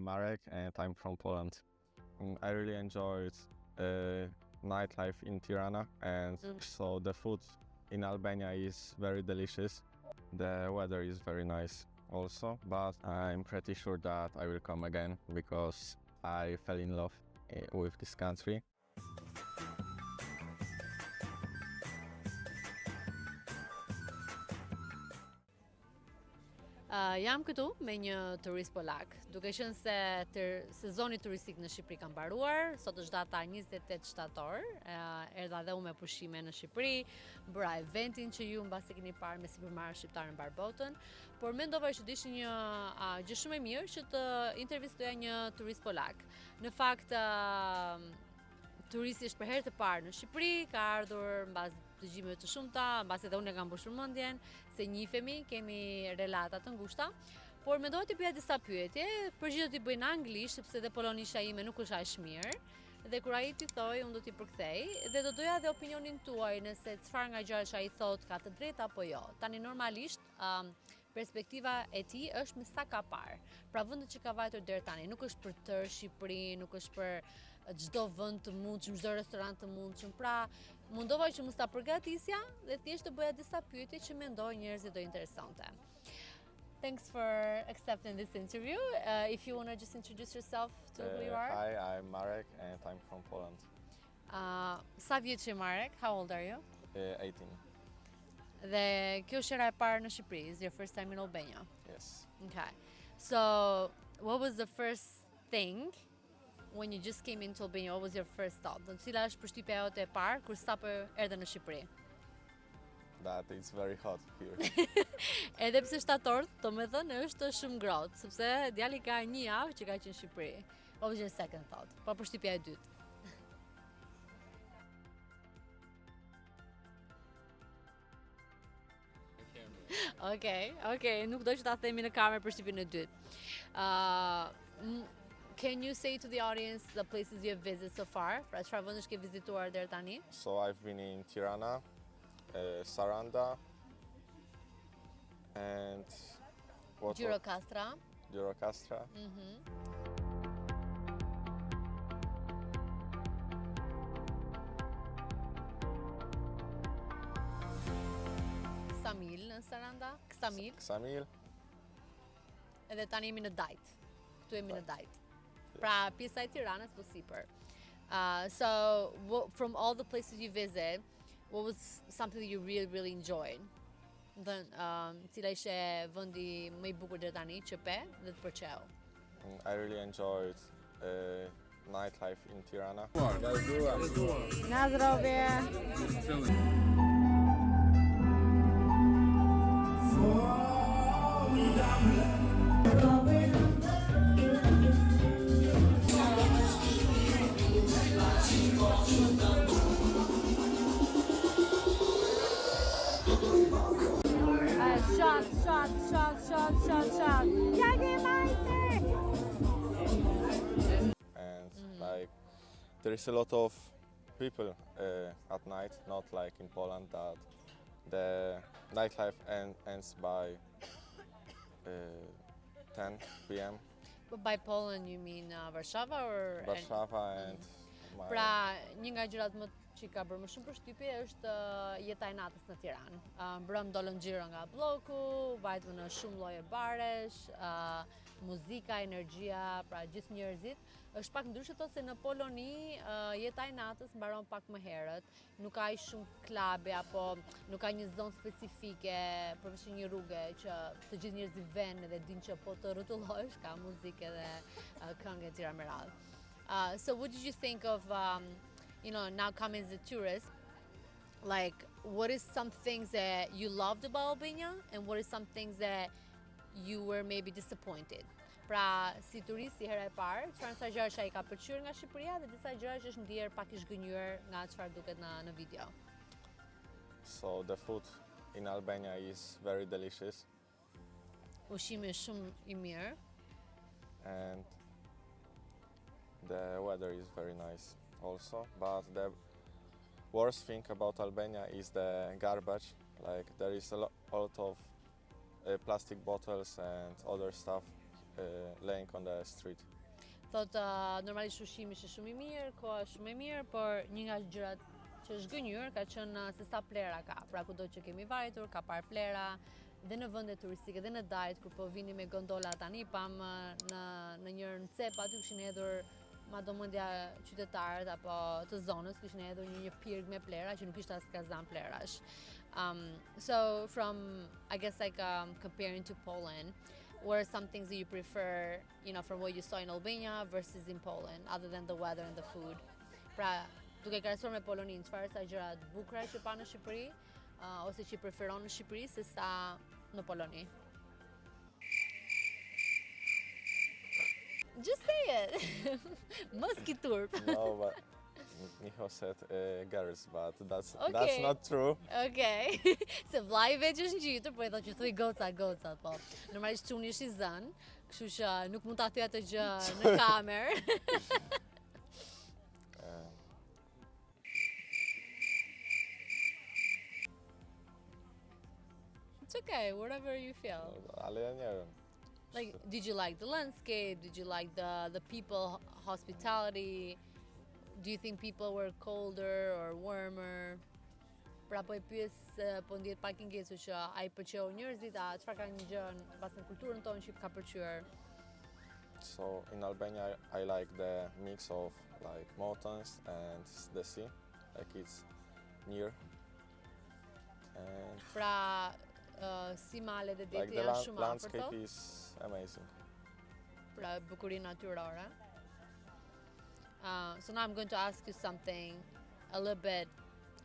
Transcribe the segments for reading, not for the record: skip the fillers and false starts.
Marek and I'm from Poland. I really enjoyed nightlife in Tirana, and so the food in Albania is very delicious. The weather is very nice also, but I'm pretty sure that I will come again because I fell in love with this country. Jam këtu me një turist polak, duke qenë se sezoni turistik në Shqipëri ka mbaruar, sot është data 28 shtator, erdha dhe unë me pushime në Shqipëri, bëra eventin që ju mbasi keni parë me sipërmarrë shqiptar në mbar botën, por mendova që ishte një gjë shumë e mirë që të intervistoja një turist polak. Në fakt, turisti është për herë të parë në Shqipëri, ka ardhur mbas dëgjimeve të shumta, mbasi edhe unë e kam mbushur mendjen se njihemi, kemi relata të ngushta, por mendova të bëja disa pyetje, përgjigjet do t'i bëj në anglisht sepse dhe polonisha ime nuk është aq mirë. Dhe kur ai t'i thoi, unë do t'i përkthej dhe do doja edhe opinionin tuaj nëse çfarë nga gjërat që ai thot ka të drejtë apo jo. Tani normalisht perspektiva e tij është me sa ka parë. Pra vendet që ka vajtur deri tani nuk është për tërë Shqipërinë, nuk është për çdo vend të mundshëm, çdo restorant të mundshëm. Pra, mundova që mos ta përgatisja dhe thjesht të bëja disa pyetje që mendoj njerëzit do interesonte. Thanks for accepting this interview. If you want to just introduce yourself to who you are. Hi, I'm Marek and I'm from Poland. Sa vjeç je Marek? How old are you? 18. Dhe kjo është hera e parë në Shqipëri, is your first time in Albania? Yes. Okay. So, what was the first thing when you just came into Albania? What was your first thought? Dhe cila është përshtypja jote e parë kur sapo erdhe në Shqipëri? That it's very hot here. Edhe pse shtator, domethënë është shumë ngrohtë, sepse djali ka një javë që ka qenë në Shqipëri. What was your second thought? Po përshtypja e dytë. Okay, nuk do që ta themi në kamerë përshtypjen e dytë. Can you say to the audience the places you have visited so far? Pra çfarë vendesh ke vizituar deri tani? So I've been in Tirana, Saranda, and Gjirokastra. Gjirokastra. Ksamil në Saranda, Ksamil. Edhe tani jemi në Dajt. Këtu jemi në Dajt. Pra pjesa e Tiranës po sipër. So from all the places you visit, what was something that you really enjoyed? Then cila ishte vendi më i bukur deri tani që pe dhe të pëlqeu? I really enjoyed nightlife in Tirana. Na zdrowie. Shot. And like there is a lot of people at night, not like in Poland that the nightlife ends by 10 p.m. But by Poland you mean Warszawa or Warszawa and Pra, një nga gjërat më që ka bërë më shumë përshtypje është jeta e natës në Tiranë. Mbrëm dolën xhiro nga bloku, vajtëm në shumë lloje baresh, muzika, energjia, pra gjithë njerëzit. Është pak ndryshe thotë se në Poloni jeta e natës mbaron pak më herët. Nuk ka shumë klabe apo nuk ka një zonë specifike, përveç një rruge që të gjithë njerëzit vënë dhe dinë që po të rrotullohesh ka muzikë dhe këngë të tjera me radhë. So what did you think of, now coming as a tourist, like what is some things that you loved about Albania and what is some things that you were maybe disappointed? Pra, si turist, si hera e parë, çfarë sa gjëra që ai ka pëlqyer nga Shqipëria dhe disa gjëra që është ndier pak i zgënjur nga çfarë duket në video. So the food in Albania is very delicious. Ushqimi është shumë i mirë. And the weather is very nice also, but the worst thing about Albania is the garbage. Like there is a lot of plastic bottles and other stuff laying on the street. Thot normalisht ushqimi është shumë i mirë, koha shumë e mirë, por një nga gjërat që është gënjur ka qenë se sa plera ka. Pra kudo që kemi vajtur, ka parë plera, dhe në vende turistike, dhe në dajt, kur po vini me gondola tani, pam në njërën cep, aty kishin hedhur madomendja qytetarët apo të zonës, kishin hedhur një pirg me plera që nuk ishte as kazan plerash. So I guess comparing to Poland, what are some things that you prefer, from what you saw in Albania versus in Poland, other than the weather and the food? Pra, duke krahasuar me Poloninë, çfarë sa gjëra të bukura që pa në Shqipëri, ose që preferon në Shqipëri se sa në Poloni? Just say it. Mos ki turp. No, but Miho said girls, but that's not true. Okay. Se vllai veç është ngjitur, po e thotë që thuj goca, po. Normalisht çuni është i zën, kështu që nuk mund ta thyej atë gjë në kamerë. It's okay, whatever you feel. Like, did you like the landscape? Did you like the people, hospitality? Do you think people were colder or warmer? Pra po e pyes, po ndjet pak i ngecur që ai pëlqeu njerëzit, a çfarë ka një gjë pas në kulturën tonë që ka pëlqyer? So in Albania I like the mix of like mountains and the sea, like it's near. And pra si male dhe deti like janë shumë the afër landscape to? is amazing. Pra bukurinë natyrore. So now I'm going to ask you something a little bit,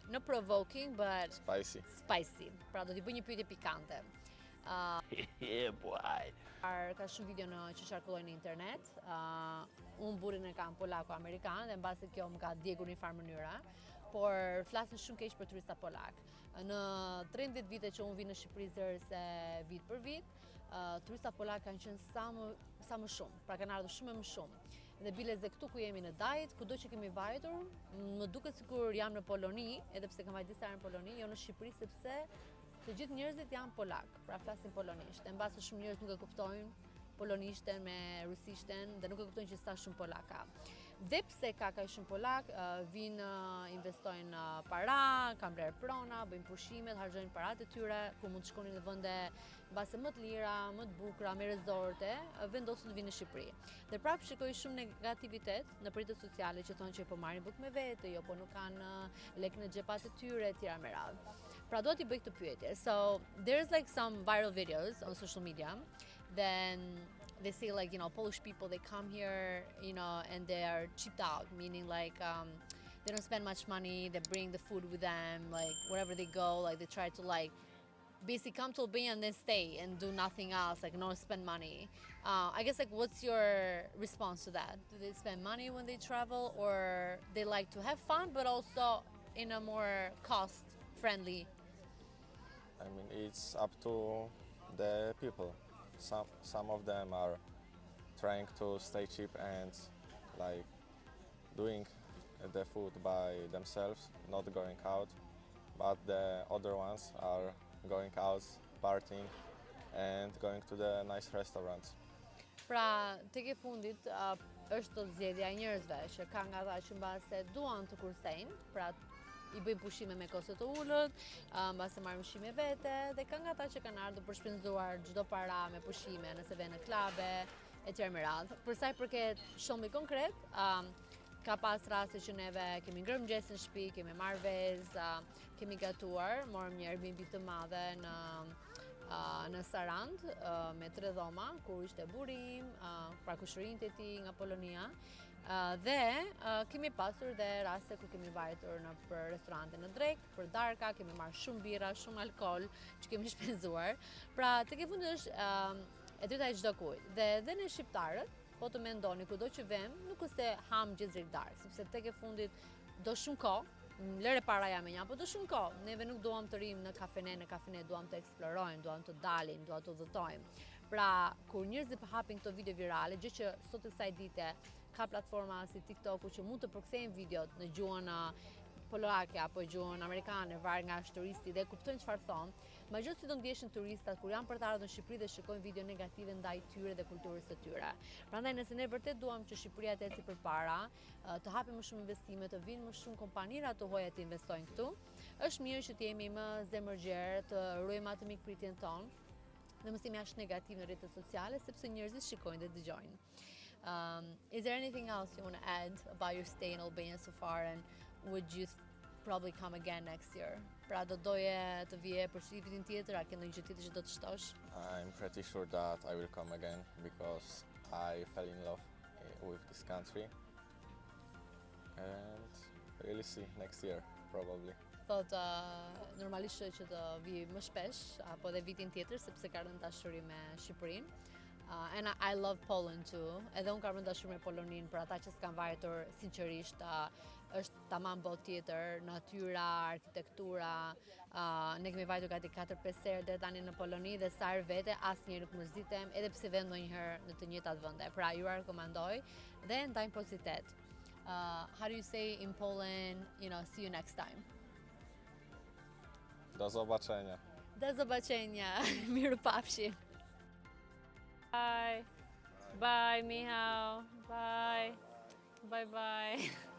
not provoking, but Spicy. Pra do t'i bëj një pyetje pikante. Yeah, boy. Ka shumë video që qarkullojnë në internet. Unë burin e kam polako-amerikan dhe mbasi kjo më ka djegur një farë mënyra, por flasin shumë keq për turista polak. Në 13 vite që unë vi në Shqipëri zërse vit për vit, turista polak kanë qenë sa më shumë, pra kanë ardhur shumë më shumë. Dhe bileze këtu ku jemi në dajt, kudo që kemi vajtur, më duket sikur jam në Poloni, edhe pse kam vajtur disa herë në Poloni, jo në Shqipëri sepse të gjithë njerëzit janë polak, pra flasin polonisht. E mbasi shumë njerëz nuk e kuptojnë polonishten me rusishten dhe nuk e kuptojnë që sa shumë polak ka. Dhe pse ka kaq shumë polak, vinë investojnë para, kanë bler prona, bëjnë pushimet, harxojnë paratë e tyre, ku mund të shkonin në vende mbase më të lira, më të bukura, me rezorte, vendosin të vinë në Shqipëri. Dhe prapë shikoj shumë negativitet në rrjetet sociale që thonë që po marrin bukë me vete, jo po nuk kanë lek në xhepat e tyre, etj. Me radhë. Pra do t'i bëj këtë pyetje. So there's like some viral videos on social media, then they say like, Polish people, they come here, and they are cheaped out, meaning like they don't spend much money, they bring the food with them, like wherever they go, like they try to like basically come to Albania and then stay and do nothing else, like not spend money. I guess like what's your response to that? Do they spend money when they travel, or they like to have fun but also in a more cost-friendly? I mean, it's up to the people. Some of them are trying to stay cheap and like doing the food by themselves, not going out, but the other ones are going out, partying and going to the nice restaurants. Pra, tek e fundit është zgjedhja e njerëzve që ka nga ata që mbase duan të kursejnë, pra i bëjnë pushime me kosto të ulët, mbase marrin ushqime vete, dhe ka nga ata që kanë ardhur për shpenzuar çdo para me pushime, nëse vjen në klabe, etj. Me radhë. Për sa i përket shumë konkret, ka pas raste që neve kemi ngrënë mëngjes në shtëpi, kemi marrë vezë, kemi gatuar, morëm një Airbnb të madhe në Sarand me 3 dhoma, ku ishte burim, pra kushërinë e tij nga Polonia. Dhe kemi pasur dhe raste ku kemi vajtur në për restorante në Drek, për darka, kemi marrë shumë bira, shumë alkool që kemi shpenzuar. Pra, tek e fundit është e drejta e çdo kujt. Dhe ne shqiptarët, po të mendoni kudo që vem, nuk është se ham gjithë drejt darkë, sepse tek e fundit do shumë kohë, lëre para jam e një, po do shumë kohë. Neve nuk duam të rim në kafene, duam të eksplorojmë, duam të dalim, duam të udhëtojmë. Pra, kur njerëzit hapin këto video virale, gjë që sot e kësaj dite ka platforma si TikToku që mund të përkthejnë videot në gjuhën polake apo gjuhën amerikane, varet nga është turisti dhe kuptojnë çfarë thonë, ma gjë si do ndjeshin turistat kur janë për të ardhur në Shqipëri dhe shikojnë video negative ndaj tyre dhe kulturës së tyre. Prandaj nëse ne vërtet duam që Shqipëria të ecë përpara, të hapë më shumë investime, të vinë më shumë kompanira të huaja të investojnë këtu, është mirë që të jemi më zemërgjerë, të ruajmë atë mikpritjen tonë dhe mos jemi as negativ në rrjetet sociale sepse njerëzit shikojnë dhe dëgjojnë. Is there anything else you want to add about your stay in Albania so far, and would you probably come again next year? Pra do doje të vije përsëri vitin tjetër, a ke ndonjë gjë tjetër që do të shtosh? I'm pretty sure that I will come again because I fell in love with this country. And really see next year, probably. Thot, normalisht që të vi më shpesh, apo dhe vitin tjetër, sepse ka rënë dashuri me Shqipërinë. And I love Poland too. Edhe unë kam rënë dashuri me Poloninë, për ata që s'kan vajtur, sinqerisht, është tamam botë tjetër, natyra, arkitektura. Ne kemi vajtur gati 4-5 herë deri tani në Poloni dhe sa herë vete asnjëherë nuk mërzitem, edhe pse vend ndonjëherë në të njëjtat vende. Pra ju rekomandoj dhe ndajmë pozitet. How do you say in Poland, see you next time? Do zobaczenia. Do zobaczenia. Miru pafshi. Bye. Bye, Michał. Bye. Bye bye.